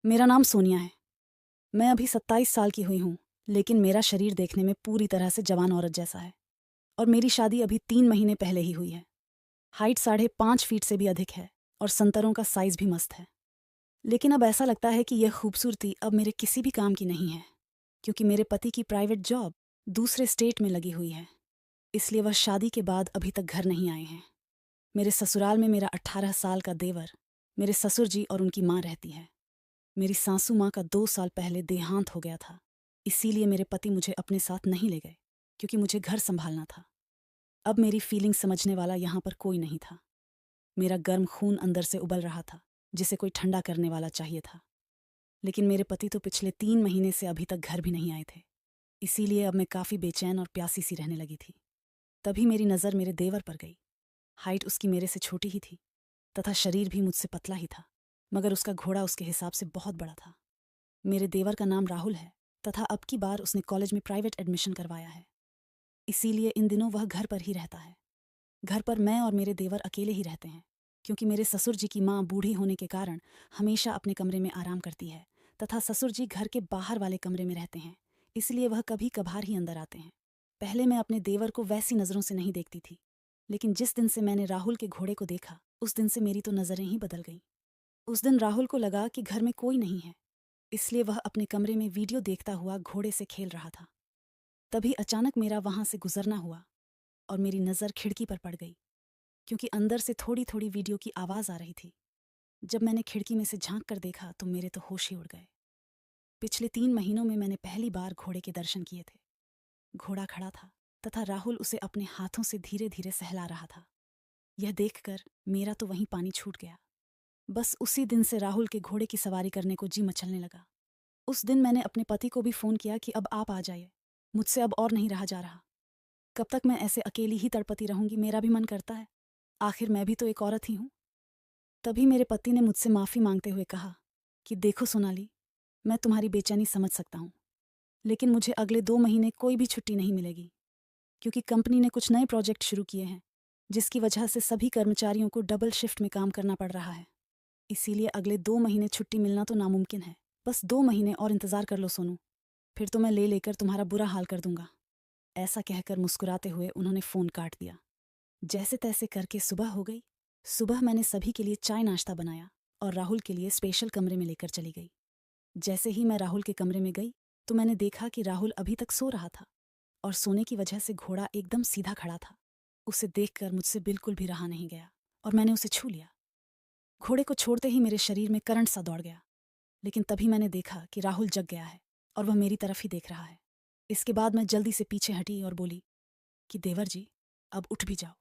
मेरा नाम सोनिया है। मैं अभी 27 साल की हुई हूँ, लेकिन मेरा शरीर देखने में पूरी तरह से जवान औरत जैसा है। और मेरी शादी अभी 3 महीने पहले ही हुई है। हाइट 5.5 फीट से भी अधिक है और संतरों का साइज भी मस्त है। लेकिन अब ऐसा लगता है कि यह खूबसूरती अब मेरे किसी भी काम की नहीं है, क्योंकि मेरे पति की प्राइवेट जॉब दूसरे स्टेट में लगी हुई है। इसलिए वह शादी के बाद अभी तक घर नहीं आए हैं। मेरे ससुराल में मेरा 18 साल का देवर, मेरे ससुर जी और उनकी माँ रहती है। मेरी सासू माँ का 2 साल पहले देहांत हो गया था। इसीलिए मेरे पति मुझे अपने साथ नहीं ले गए, क्योंकि मुझे घर संभालना था। अब मेरी फीलिंग समझने वाला यहाँ पर कोई नहीं था। मेरा गर्म खून अंदर से उबल रहा था, जिसे कोई ठंडा करने वाला चाहिए था। लेकिन मेरे पति तो पिछले 3 महीने से अभी तक घर भी नहीं आए थे। इसीलिए अब मैं काफ़ी बेचैन और प्यासी सी रहने लगी थी। तभी मेरी नज़र मेरे देवर पर गई। हाइट उसकी मेरे से छोटी ही थी, तथा शरीर भी मुझसे पतला ही था, मगर उसका घोड़ा उसके हिसाब से बहुत बड़ा था। मेरे देवर का नाम राहुल है, तथा अब की बार उसने कॉलेज में प्राइवेट एडमिशन करवाया है। इसीलिए इन दिनों वह घर पर ही रहता है। घर पर मैं और मेरे देवर अकेले ही रहते हैं, क्योंकि मेरे ससुर जी की माँ बूढ़ी होने के कारण हमेशा अपने कमरे में आराम करती है, तथा ससुर जी घर के बाहर वाले कमरे में रहते हैं। इसलिए वह कभी कभार ही अंदर आते हैं। पहले मैं अपने देवर को वैसी नज़रों से नहीं देखती थी, लेकिन जिस दिन से मैंने राहुल के घोड़े को देखा, उस दिन से मेरी तो नज़रें ही बदल गईं। उस दिन राहुल को लगा कि घर में कोई नहीं है, इसलिए वह अपने कमरे में वीडियो देखता हुआ घोड़े से खेल रहा था। तभी अचानक मेरा वहां से गुजरना हुआ और मेरी नज़र खिड़की पर पड़ गई, क्योंकि अंदर से थोड़ी थोड़ी वीडियो की आवाज़ आ रही थी। जब मैंने खिड़की में से झांक कर देखा तो मेरे तो होश ही उड़ गए। पिछले 3 महीनों में मैंने पहली बार घोड़े के दर्शन किए थे। घोड़ा खड़ा था, तथा राहुल उसे अपने हाथों से धीरे धीरे सहला रहा था। यह देखकर मेरा तो वहीं पानी छूट गया। बस उसी दिन से राहुल के घोड़े की सवारी करने को जी मचलने लगा। उस दिन मैंने अपने पति को भी फ़ोन किया कि अब आप आ जाइए, मुझसे अब और नहीं रहा जा रहा। कब तक मैं ऐसे अकेली ही तड़पती रहूंगी, मेरा भी मन करता है। आखिर मैं भी तो एक औरत ही हूँ। तभी मेरे पति ने मुझसे माफ़ी मांगते हुए कहा कि देखो सोनाली, मैं तुम्हारी बेचैनी समझ सकता हूँ, लेकिन मुझे अगले 2 महीने कोई भी छुट्टी नहीं मिलेगी, क्योंकि कंपनी ने कुछ नए प्रोजेक्ट शुरू किए हैं, जिसकी वजह से सभी कर्मचारियों को डबल शिफ्ट में काम करना पड़ रहा है। इसीलिए अगले 2 महीने छुट्टी मिलना तो नामुमकिन है। बस 2 महीने और इंतज़ार कर लो सोनू, फिर तो मैं ले लेकर तुम्हारा बुरा हाल कर दूंगा। ऐसा कहकर मुस्कुराते हुए उन्होंने फ़ोन काट दिया। जैसे तैसे करके सुबह हो गई। सुबह मैंने सभी के लिए चाय नाश्ता बनाया और राहुल के लिए स्पेशल कमरे में लेकर चली गई। जैसे ही मैं राहुल के कमरे में गई तो मैंने देखा कि राहुल अभी तक सो रहा था और सोने की वजह से घोड़ा एकदम सीधा खड़ा था। उसे देखकर मुझसे बिल्कुल भी रहा नहीं गया और मैंने उसे छू लिया। घोड़े को छोड़ते ही मेरे शरीर में करंट सा दौड़ गया, लेकिन तभी मैंने देखा कि राहुल जग गया है और वह मेरी तरफ ही देख रहा है। इसके बाद मैं जल्दी से पीछे हटी और बोली कि देवर जी, अब उठ भी जाओ,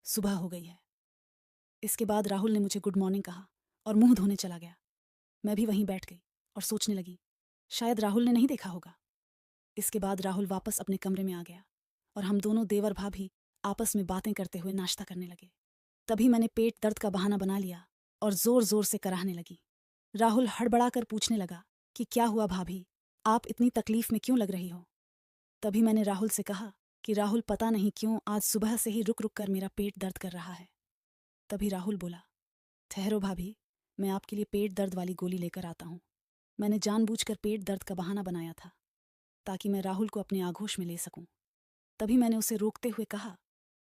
सुबह हो गई है। इसके बाद राहुल ने मुझे गुड मॉर्निंग कहा और मुंह धोने चला गया। मैं भी वहीं बैठ गई और सोचने लगी, शायद राहुल ने नहीं देखा होगा। इसके बाद राहुल वापस अपने कमरे में आ गया और हम दोनों देवर भाभी आपस में बातें करते हुए नाश्ता करने लगे। तभी मैंने पेट दर्द का बहाना बना लिया और जोर जोर से कराहने लगी। राहुल हड़बड़ाकर पूछने लगा कि क्या हुआ भाभी, आप इतनी तकलीफ में क्यों लग रही हो। तभी मैंने राहुल से कहा कि राहुल, पता नहीं क्यों आज सुबह से ही रुक रुक कर मेरा पेट दर्द कर रहा है। तभी राहुल बोला, ठहरो भाभी, मैं आपके लिए पेट दर्द वाली गोली लेकर आता हूँ। मैंने जानबूझकर पेट दर्द का बहाना बनाया था, ताकि मैं राहुल को अपने आगोश में ले सकूं। तभी मैंने उसे रोकते हुए कहा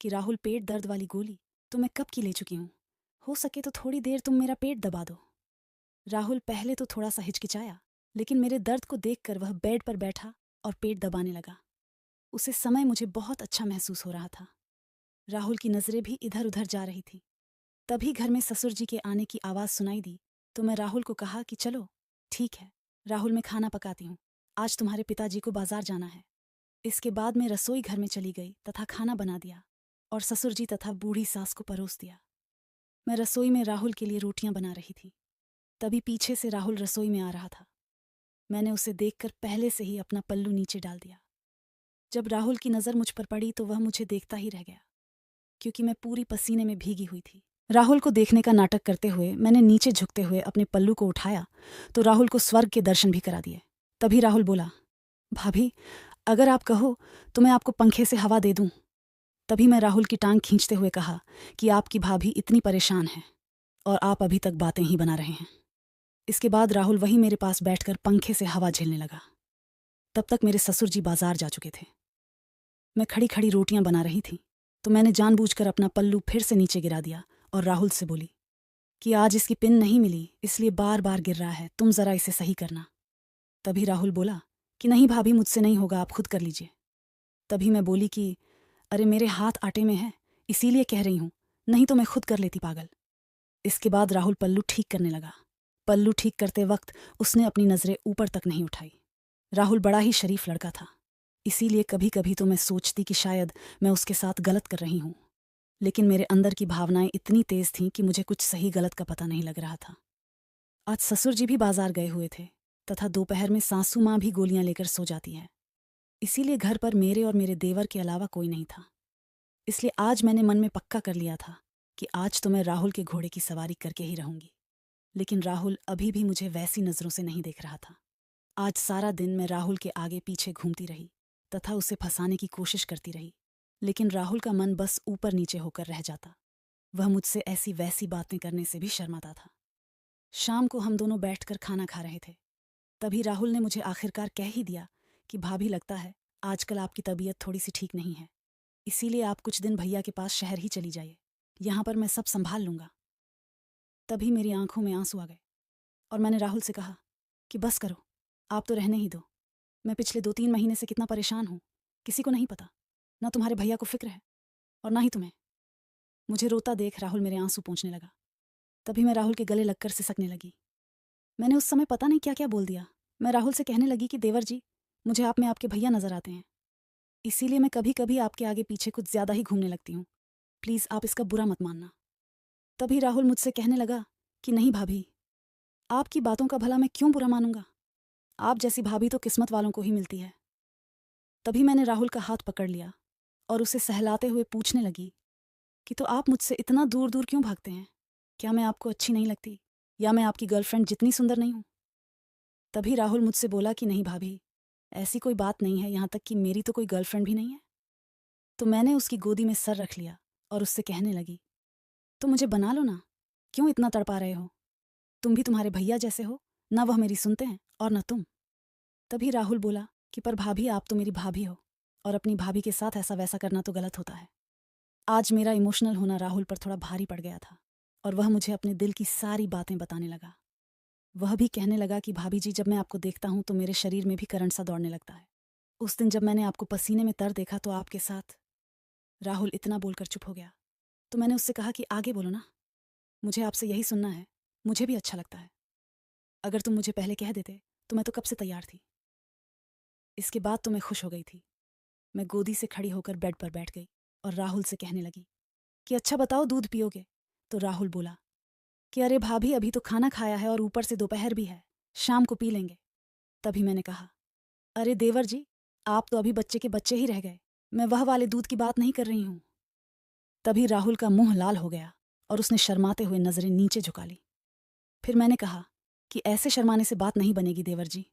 कि राहुल, पेट दर्द वाली गोली तो मैं कब की ले चुकी हूँ, हो सके तो थोड़ी देर तुम मेरा पेट दबा दो। राहुल पहले तो थोड़ा सा हिचकिचाया, लेकिन मेरे दर्द को देखकर वह बेड पर बैठा और पेट दबाने लगा। उसे समय मुझे बहुत अच्छा महसूस हो रहा था। राहुल की नज़रें भी इधर उधर जा रही थी। तभी घर में ससुर जी के आने की आवाज़ सुनाई दी, तो मैं राहुल को कहा कि चलो ठीक है राहुल, मैं खाना पकाती हूँ, आज तुम्हारे पिताजी को बाजार जाना है। इसके बाद मैं रसोई घर में चली गई तथा खाना बना दिया और ससुर जी तथा बूढ़ी सास को परोस दिया। मैं रसोई में राहुल के लिए रोटियां बना रही थी। तभी पीछे से राहुल रसोई में आ रहा था। मैंने उसे देखकर पहले से ही अपना पल्लू नीचे डाल दिया। जब राहुल की नज़र मुझ पर पड़ी तो वह मुझे देखता ही रह गया, क्योंकि मैं पूरी पसीने में भीगी हुई थी। राहुल को देखने का नाटक करते हुए मैंने नीचे झुकते हुए अपने पल्लू को उठाया तो राहुल को स्वर्ग के दर्शन भी करा दिए। तभी राहुल बोला, भाभी, अगर आप कहो तो मैं आपको पंखे से हवा दे दूं। तभी मैं राहुल की टांग खींचते हुए कहा कि आपकी भाभी इतनी परेशान है और आप अभी तक बातें ही बना रहे हैं। इसके बाद राहुल वहीं मेरे पास बैठकर पंखे से हवा झेलने लगा। तब तक मेरे ससुर जी बाजार जा चुके थे। मैं खड़ी खड़ी रोटियां बना रही थी तो मैंने जानबूझकर अपना पल्लू फिर से नीचे गिरा दिया और राहुल से बोली कि आज इसकी पिन नहीं मिली, इसलिए बार बार गिर रहा है, तुम जरा इसे सही करना। तभी राहुल बोला कि नहीं भाभी, मुझसे नहीं होगा, आप खुद कर लीजिए। तभी मैं बोली कि अरे मेरे हाथ आटे में है, इसीलिए कह रही हूं, नहीं तो मैं खुद कर लेती पागल। इसके बाद राहुल पल्लू ठीक करने लगा। पल्लू ठीक करते वक्त उसने अपनी नजरें ऊपर तक नहीं उठाई। राहुल बड़ा ही शरीफ लड़का था, इसीलिए कभी कभी तो मैं सोचती कि शायद मैं उसके साथ गलत कर रही हूं, लेकिन मेरे अंदर की भावनाएं इतनी तेज थीं कि मुझे कुछ सही गलत का पता नहीं लग रहा था। आज ससुर जी भी बाजार गए हुए थे तथा दोपहर में सासू माँ भी गोलियां लेकर सो जाती है, इसीलिए घर पर मेरे और मेरे देवर के अलावा कोई नहीं था। इसलिए आज मैंने मन में पक्का कर लिया था कि आज तो मैं राहुल के घोड़े की सवारी करके ही रहूंगी। लेकिन राहुल अभी भी मुझे वैसी नजरों से नहीं देख रहा था। आज सारा दिन मैं राहुल के आगे पीछे घूमती रही तथा उसे फंसाने की कोशिश करती रही, लेकिन राहुल का मन बस ऊपर नीचे होकर रह जाता। वह मुझसे ऐसी वैसी बातें करने से भी शर्माता था। शाम को हम दोनों बैठकर खाना खा रहे थे, तभी राहुल ने मुझे आखिरकार कह ही दिया कि भाभी, लगता है आजकल आपकी तबीयत थोड़ी सी ठीक नहीं है, इसीलिए आप कुछ दिन भैया के पास शहर ही चली जाइए, यहाँ पर मैं सब संभाल लूंगा। तभी मेरी आंखों में आंसू आ गए और मैंने राहुल से कहा कि बस करो, आप तो रहने ही दो। मैं पिछले 2-3 महीने से कितना परेशान हूँ, किसी को नहीं पता, ना तुम्हारे भैया को फिक्र है और ना ही तुम्हें। मुझे रोता देख राहुल मेरे आंसू पोंछने लगा। तभी मैं राहुल के गले लगकर सिसकने लगी। मैंने उस समय पता नहीं क्या क्या बोल दिया। मैं राहुल से कहने लगी कि देवर जी, मुझे आप में आपके भैया नजर आते हैं, इसीलिए मैं कभी कभी आपके आगे पीछे कुछ ज्यादा ही घूमने लगती हूँ, प्लीज़ आप इसका बुरा मत मानना। तभी राहुल मुझसे कहने लगा कि नहीं भाभी, आपकी बातों का भला मैं क्यों बुरा मानूंगा, आप जैसी भाभी तो किस्मत वालों को ही मिलती है। तभी मैंने राहुल का हाथ पकड़ लिया और उसे सहलाते हुए पूछने लगी कि तो आप मुझसे इतना दूर दूर क्यों भागते हैं? क्या मैं आपको अच्छी नहीं लगती, या मैं आपकी गर्लफ्रेंड जितनी सुंदर नहीं हूं? तभी राहुल मुझसे बोला कि नहीं भाभी, ऐसी कोई बात नहीं है, यहां तक कि मेरी तो कोई गर्लफ्रेंड भी नहीं है। तो मैंने उसकी गोदी में सर रख लिया और उससे कहने लगी, तो मुझे बना लो ना, क्यों इतना तड़पा रहे हो? तुम भी तुम्हारे भैया जैसे हो, ना वह मेरी सुनते हैं और ना तुम। तभी राहुल बोला कि पर भाभी, आप तो मेरी भाभी हो और अपनी भाभी के साथ ऐसा वैसा करना तो गलत होता है। आज मेरा इमोशनल होना राहुल पर थोड़ा भारी पड़ गया था और वह मुझे अपने दिल की सारी बातें बताने लगा। वह भी कहने लगा कि भाभी जी, जब मैं आपको देखता हूं तो मेरे शरीर में भी करंट सा दौड़ने लगता है। उस दिन जब मैंने आपको पसीने में तर देखा तो आपके साथ। राहुल इतना बोलकर चुप हो गया तो मैंने उससे कहा कि आगे बोलो ना, मुझे आपसे यही सुनना है, मुझे भी अच्छा लगता है। अगर तुम मुझे पहले कह देते तो मैं तो कब से तैयार थी। इसके बाद तो मैं खुश हो गई थी। मैं गोदी से खड़ी होकर बेड पर बैठ गई और राहुल से कहने लगी कि अच्छा बताओ, दूध पियोगे? तो राहुल बोला कि अरे भाभी, अभी तो खाना खाया है और ऊपर से दोपहर भी है, शाम को पी लेंगे। तभी मैंने कहा, अरे देवर जी, आप तो अभी बच्चे के बच्चे ही रह गए, मैं वह वाले दूध की बात नहीं कर रही हूं। तभी राहुल का मुंह लाल हो गया और उसने शर्माते हुए नजरें नीचे झुका ली। फिर मैंने कहा कि ऐसे शर्माने से बात नहीं बनेगी देवर जी,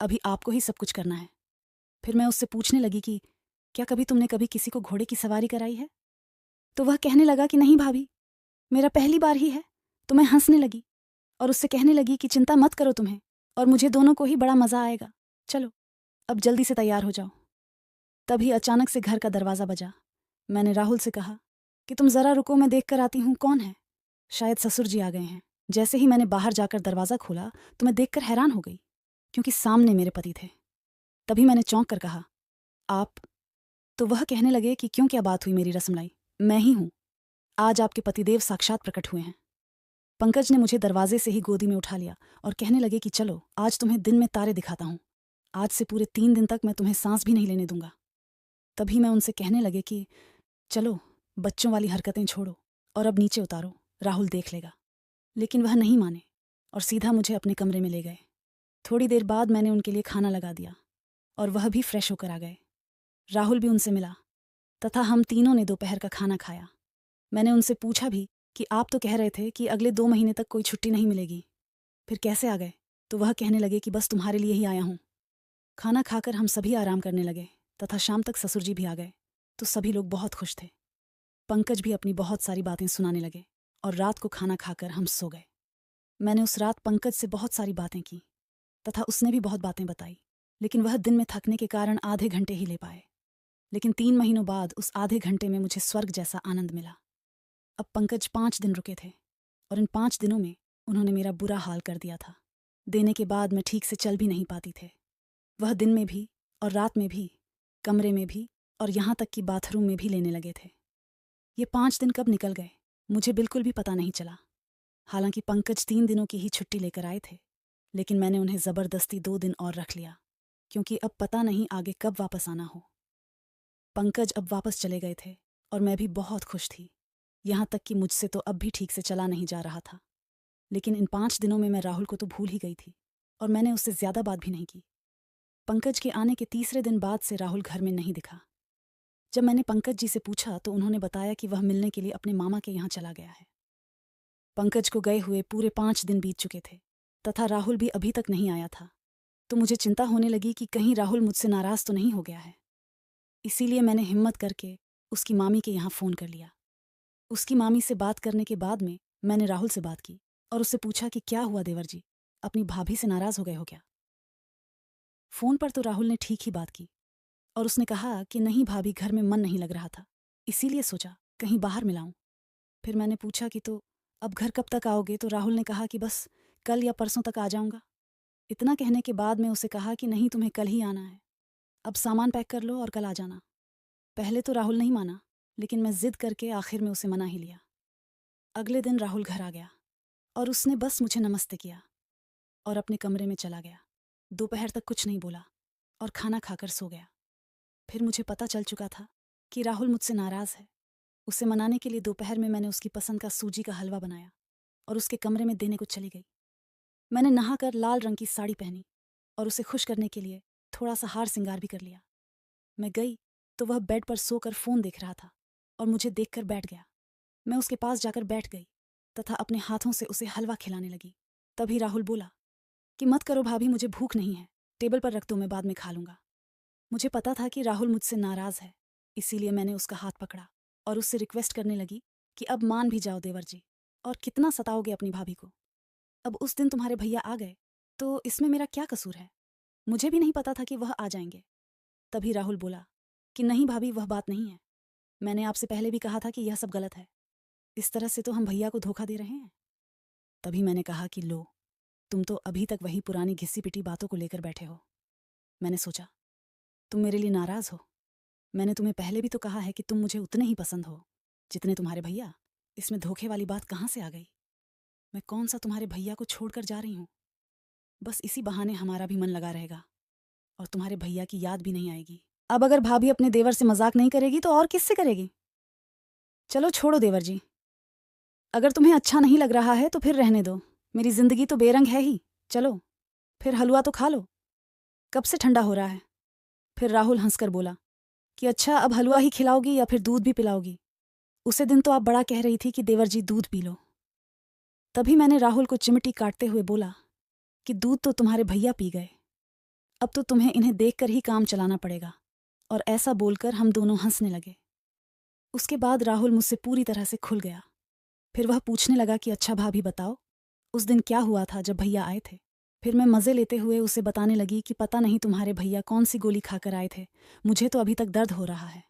अभी आपको ही सब कुछ करना है। फिर मैं उससे पूछने लगी कि क्या कभी तुमने कभी किसी को घोड़े की सवारी कराई है? तो वह कहने लगा कि नहीं भाभी, मेरा पहली बार ही है। तो मैं हंसने लगी और उससे कहने लगी कि चिंता मत करो तुम्हें, और मुझे दोनों को ही बड़ा मजा आएगा, चलो अब जल्दी से तैयार हो जाओ। तभी अचानक से घर का दरवाजा बजा। मैंने राहुल से कहा कि तुम जरा रुको, मैं देख कर आती हूँ कौन है, शायद ससुर जी आ गए हैं। जैसे ही मैंने बाहर जाकर दरवाजा खोला तो मैं देखकर हैरान हो गई, क्योंकि सामने मेरे पति थे। तभी मैंने चौंक कर कहा, आप? तो वह कहने लगे कि क्यों, क्या बात हुई मेरी रसमलाई, मैं ही हूं, आज आपके पतिदेव साक्षात प्रकट हुए हैं। पंकज ने मुझे दरवाजे से ही गोदी में उठा लिया और कहने लगे कि चलो, आज तुम्हें दिन में तारे दिखाता हूं, आज से पूरे 3 दिन तक मैं तुम्हें सांस भी नहीं लेने दूंगा। तभी मैं उनसे कहने लगे कि चलो, बच्चों वाली हरकतें छोड़ो और अब नीचे उतारो, राहुल देख लेगा। लेकिन वह नहीं माने और सीधा मुझे अपने कमरे में ले गए। थोड़ी देर बाद मैंने उनके लिए खाना लगा दिया और वह भी फ्रेश होकर आ गए। राहुल भी उनसे मिला तथा हम तीनों ने दोपहर का खाना खाया। मैंने उनसे पूछा भी कि आप तो कह रहे थे कि अगले 2 महीने तक कोई छुट्टी नहीं मिलेगी, फिर कैसे आ गए? तो वह कहने लगे कि बस तुम्हारे लिए ही आया हूँ। खाना खाकर हम सभी आराम करने लगे तथा शाम तक ससुर जी भी आ गए तो सभी लोग बहुत खुश थे। पंकज भी अपनी बहुत सारी बातें सुनाने लगे और रात को खाना खाकर हम सो गए। मैंने उस रात पंकज से बहुत सारी बातें की तथा उसने भी बहुत बातें बताई, लेकिन वह दिन में थकने के कारण आधे घंटे ही ले पाए। लेकिन 3 महीनों बाद उस आधे घंटे में मुझे स्वर्ग जैसा आनंद मिला। अब पंकज 5 दिन रुके थे और इन 5 दिनों में उन्होंने मेरा बुरा हाल कर दिया था। देने के बाद मैं ठीक से चल भी नहीं पाती थे। वह दिन में भी और रात में भी, कमरे में भी और यहाँ तक कि बाथरूम में भी लेने लगे थे। ये 5 दिन कब निकल गए मुझे बिल्कुल भी पता नहीं चला। हालांकि पंकज 3 दिनों की ही छुट्टी लेकर आए थे, लेकिन मैंने उन्हें ज़बरदस्ती 2 दिन और रख लिया, क्योंकि अब पता नहीं आगे कब वापस आना हो। पंकज अब वापस चले गए थे और मैं भी बहुत खुश थी। यहाँ तक कि मुझसे तो अब भी ठीक से चला नहीं जा रहा था। लेकिन इन 5 दिनों में मैं राहुल को तो भूल ही गई थी और मैंने उससे ज़्यादा बात भी नहीं की। पंकज के आने के तीसरे दिन बाद से राहुल घर में नहीं दिखा। जब मैंने पंकज जी से पूछा तो उन्होंने बताया कि वह मिलने के लिए अपने मामा के यहाँ चला गया है। पंकज को गए हुए पूरे 5 दिन बीत चुके थे तथा राहुल भी अभी तक नहीं आया था। तो मुझे चिंता होने लगी कि कहीं राहुल मुझसे नाराज़ तो नहीं हो गया है। इसीलिए मैंने हिम्मत करके उसकी मामी के यहाँ फ़ोन कर लिया। उसकी मामी से बात करने के बाद में मैंने राहुल से बात की और उससे पूछा कि क्या हुआ देवर जी, अपनी भाभी से नाराज़ हो गए हो क्या? फ़ोन पर तो राहुल ने ठीक ही बात की और उसने कहा कि नहीं भाभी, घर में मन नहीं लग रहा था, इसीलिए सोचा कहीं बाहर मिलाऊं। फिर मैंने पूछा कि तो अब घर कब तक आओगे? तो राहुल ने कहा कि बस कल या परसों तक आ जाऊंगा। इतना कहने के बाद मैं उसे कहा कि नहीं, तुम्हें कल ही आना है, अब सामान पैक कर लो और कल आ जाना। पहले तो राहुल नहीं माना, लेकिन मैं ज़िद करके आखिर में उसे मना ही लिया। अगले दिन राहुल घर आ गया और उसने बस मुझे नमस्ते किया और अपने कमरे में चला गया। दोपहर तक कुछ नहीं बोला और खाना खाकर सो गया। फिर मुझे पता चल चुका था कि राहुल मुझसे नाराज़ है। उसे मनाने के लिए दोपहर में मैंने उसकी पसंद का सूजी का हलवा बनाया और उसके कमरे में देने को चली गई। मैंने नहाकर लाल रंग की साड़ी पहनी और उसे खुश करने के लिए थोड़ा सा हार श्रृंगार भी कर लिया। मैं गई तो वह बेड पर सोकर फ़ोन देख रहा था और मुझे देखकर बैठ गया। मैं उसके पास जाकर बैठ गई तथा अपने हाथों से उसे हलवा खिलाने लगी। तभी राहुल बोला कि मत करो भाभी, मुझे भूख नहीं है, टेबल पर रख दो, मैं बाद में खा लूँगा। मुझे पता था कि राहुल मुझसे नाराज़ है, इसीलिए मैंने उसका हाथ पकड़ा और उससे रिक्वेस्ट करने लगी कि अब मान भी जाओ देवर जी, और कितना सताओगे अपनी भाभी को। अब उस दिन तुम्हारे भैया आ गए तो इसमें मेरा क्या कसूर है? मुझे भी नहीं पता था कि वह आ जाएंगे। तभी राहुल बोला कि नहीं भाभी, वह बात नहीं है, मैंने आपसे पहले भी कहा था कि यह सब गलत है, इस तरह से तो हम भैया को धोखा दे रहे हैं। तभी मैंने कहा कि लो, तुम तो अभी तक वही पुरानी घिसी पिटी बातों को लेकर बैठे हो। मैंने सोचा तुम मेरे लिए नाराज़ हो। मैंने तुम्हें पहले भी तो कहा है कि तुम मुझे उतने ही पसंद हो जितने तुम्हारे भैया। इसमें धोखे वाली बात कहाँ से आ गई? मैं कौन सा तुम्हारे भैया को छोड़कर जा रही हूँ? बस इसी बहाने हमारा भी मन लगा रहेगा और तुम्हारे भैया की याद भी नहीं आएगी। अब अगर भाभी अपने देवर से मजाक नहीं करेगी तो और किससे करेगी? चलो छोड़ो देवर जी, अगर तुम्हें अच्छा नहीं लग रहा है तो फिर रहने दो, मेरी जिंदगी तो बेरंग है ही। चलो फिर हलवा तो खा लो, कब से ठंडा हो रहा है। फिर राहुल हंसकर बोला कि अच्छा, अब हलवा ही खिलाओगी या फिर दूध भी पिलाओगी? उसे दिन तो आप बड़ा कह रही थी कि देवर जी दूध पी लो। तभी मैंने राहुल को चिमटी काटते हुए बोला कि दूध तो तुम्हारे भैया पी गए, अब तो तुम्हें इन्हें देखकर ही काम चलाना पड़ेगा। और ऐसा बोलकर हम दोनों हंसने लगे। उसके बाद राहुल मुझसे पूरी तरह से खुल गया। फिर वह पूछने लगा कि अच्छा भाभी बताओ, उस दिन क्या हुआ था जब भैया आए थे? फिर मैं मज़े लेते हुए उसे बताने लगी कि पता नहीं तुम्हारे भैया कौन सी गोली खाकर आए थे, मुझे तो अभी तक दर्द हो रहा है।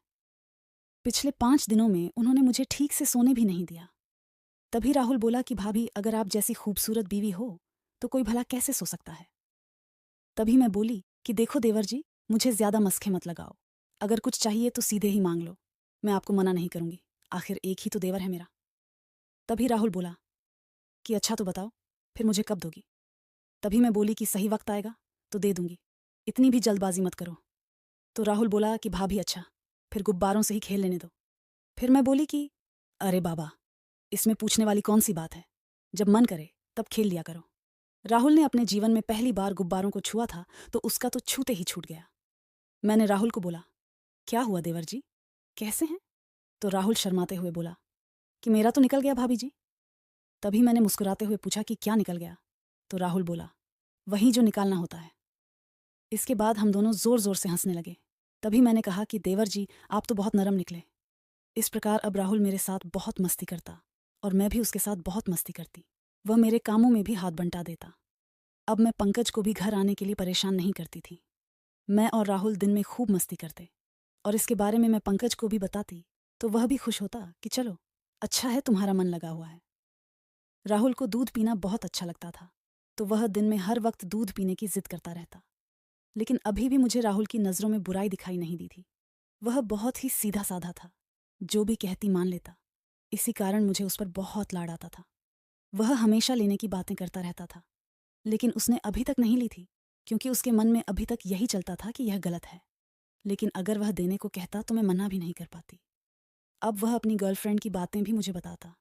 पिछले 5 दिनों में उन्होंने मुझे ठीक से सोने भी नहीं दिया। तभी राहुल बोला कि भाभी, अगर आप जैसी खूबसूरत बीवी हो तो कोई भला कैसे सो सकता है? तभी मैं बोली कि देखो देवर जी, मुझे ज़्यादा मस्खे मत लगाओ, अगर कुछ चाहिए तो सीधे ही मांग लो, मैं आपको मना नहीं करूंगी, आखिर एक ही तो देवर है मेरा। तभी राहुल बोला कि अच्छा तो बताओ, फिर मुझे कब दोगी? तभी मैं बोली कि सही वक्त आएगा तो दे दूंगी, इतनी भी जल्दबाजी मत करो। तो राहुल बोला कि भाभी अच्छा, फिर गुब्बारों से ही खेल लेने दो। फिर मैं बोली कि अरे बाबा, इसमें पूछने वाली कौन सी बात है, जब मन करे तब खेल लिया करो। राहुल ने अपने जीवन में पहली बार गुब्बारों को छुआ था तो उसका तो छूते ही छूट गया। मैंने राहुल को बोला, क्या हुआ देवर जी, कैसे हैं? तो राहुल शर्माते हुए बोला कि मेरा तो निकल गया भाभी जी। तभी मैंने मुस्कुराते हुए पूछा कि क्या निकल गया? तो राहुल बोला, वही जो निकालना होता है। इसके बाद हम दोनों जोर जोर से हंसने लगे। तभी मैंने कहा कि देवर जी, आप तो बहुत नरम निकले। इस प्रकार अब राहुल मेरे साथ बहुत मस्ती करता और मैं भी उसके साथ बहुत मस्ती करती। वह मेरे कामों में भी हाथ बंटा देता। अब मैं पंकज को भी घर आने के लिए परेशान नहीं करती थी। मैं और राहुल दिन में खूब मस्ती करते, और इसके बारे में मैं पंकज को भी बताती तो वह भी खुश होता कि चलो, अच्छा है तुम्हारा मन लगा हुआ है। राहुल को दूध पीना बहुत अच्छा लगता था, तो वह दिन में हर वक्त दूध पीने की जिद करता रहता। लेकिन अभी भी मुझे राहुल की नज़रों में बुराई दिखाई नहीं दी थी। वह बहुत ही सीधा साधा था, जो भी कहती मान लेता। इसी कारण मुझे उस पर बहुत लाड आता था। वह हमेशा लेने की बातें करता रहता था, लेकिन उसने अभी तक नहीं ली थी, क्योंकि उसके मन में अभी तक यही चलता था कि यह गलत है। लेकिन अगर वह देने को कहता तो मैं मना भी नहीं कर पाती। अब वह अपनी गर्लफ्रेंड की बातें भी मुझे बताता,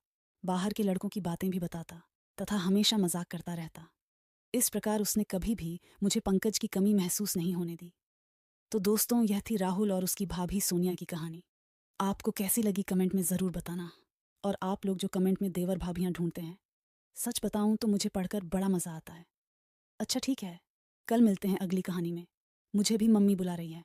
बाहर के लड़कों की बातें भी बताता, तथा हमेशा मजाक करता रहता। इस प्रकार उसने कभी भी मुझे पंकज की कमी महसूस नहीं होने दी। तो दोस्तों, यह थी राहुल और उसकी भाभी सोनिया की कहानी। आपको कैसी लगी कमेंट में ज़रूर बताना। और आप लोग जो कमेंट में देवर भाभियाँ ढूंढते हैं, सच बताऊं तो मुझे पढ़कर बड़ा मज़ा आता है। अच्छा ठीक है, कल मिलते हैं अगली कहानी में। मुझे भी मम्मी बुला रही है।